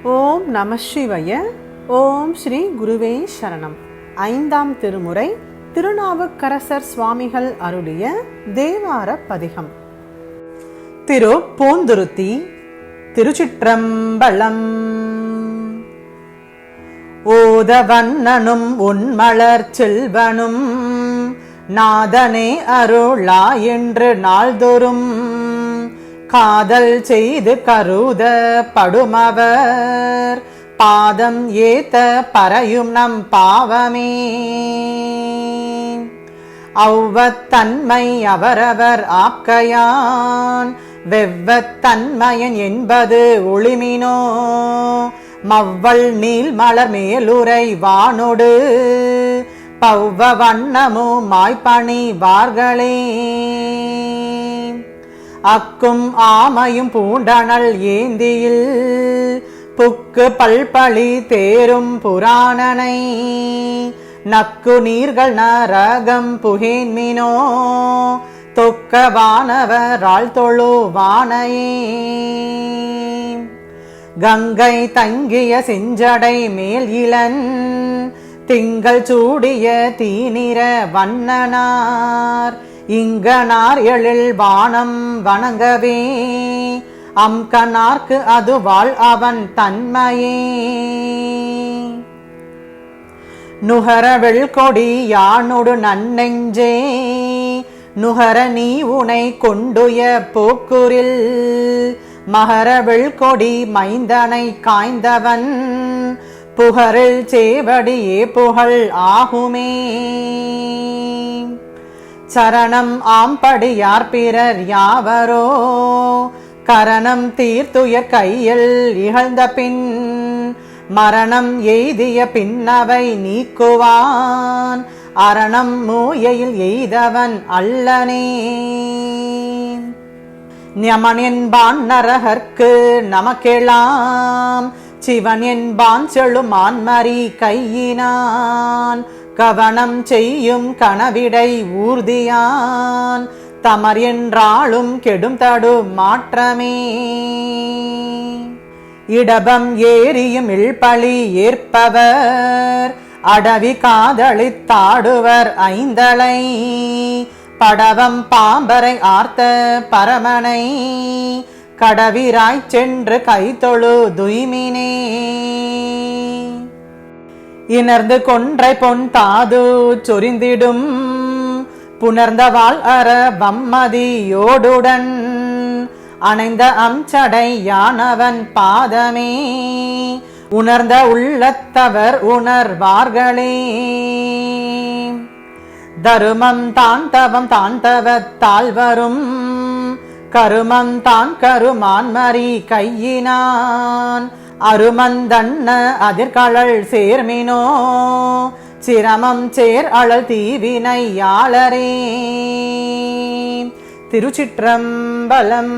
ஓம் நம சிவாய. ஓம் ஸ்ரீ குருவே சரணம். ஐந்தாம் திருமுறை திருநாவுக்கரசர் சுவாமிகள் அருளிய தேவார பதிகம். திரு பூந்துருத்தி. திருச்சிற்றம்பலம். ஓதவண்ணனும் உன்மலர் செல்வனும் நாதனே அருளா என்று நாள்தோறும் காதல் செய்து கருத படுமவர் பாதம் ஏத்த பறையும் நம் பாவமே. ஒவ்வத்தன்மை அவரவர் ஆக்கையான் வெவ்வத்தன்மையன் என்பது ஒளிமினோ மவ்வள் நீள் மலர் மேலுரை வானொடு பௌவ வண்ணமோ மாய்பணி வார்களே. அக்கும் ஆமையும் பூண்டனல் ஏந்தியில் புக்கு பல்பழி தேரும் புராணனை நக்கு நீர்கள் நரகம் புகேன்மினோ தொக்க வானவரால் தொழு வானையே. கங்கை தங்கிய செஞ்சடை மேல் இளன் திங்கள் சூடிய தீநிற வண்ணனார் இங்கனார் எழில் வானம் வணங்கவே அம்கனார்க்கு அதுவாள் அவன் தன்மையே. நுகர வெள்கொடி யானொடு நன்னெஞ்சே நுகர நீ உனை கொண்டுய போக்குரில் மகர வெள்கொடி மைந்தனை காய்ந்தவன் புகரில் சேவடியே புகழ் ஆகுமே. சரணம் ஆம்படியார் பிறர் யாவரோ கரணம் தீர்த்துய கையில் இகழ்ந்த பின் மரணம் எய்திய பின்னவை நீக்குவான் அரணம் மூயையில் எய்தவன் அல்லனே. ஞமன் என்பான் நரகற்கு நமக்கெலாம் சிவன் என்பான் செழுமான்மரி கையினான் கவனம் செய்யும் கனவிடை ஊர்தியான் தமர் என்றாலும் கெடும் தடு மாற்றமே. இடபம் ஏறியும் இழ்பழி ஏற்பவர் அடவி காதலித்தாடுவர் ஐந்தலை படவம் பாம்பரை ஆர்த்த பரமனை கடவிராய் சென்று கைதொழு துய்மினே. இணர்ந்து கொன்றை பொன் தாது சொரிந்திடும் புணர்ந்தவாள் அற வம்மதியோடுடன் அணைந்த அம்சடை யானவன் பாதமே உணர்ந்த உள்ளத்தவர் உணர்வார்களே. தருமம் தான் தவம் தான் தவத்தால் வரும் கருமம் தான் கருமான்மரி கையினான் அருமந்தன்ன அதிர்கழல் சேர்மினோ சிரமம் சேர் அழல் தீவினை யாளரே. திருச்சிற்றம்பலம்.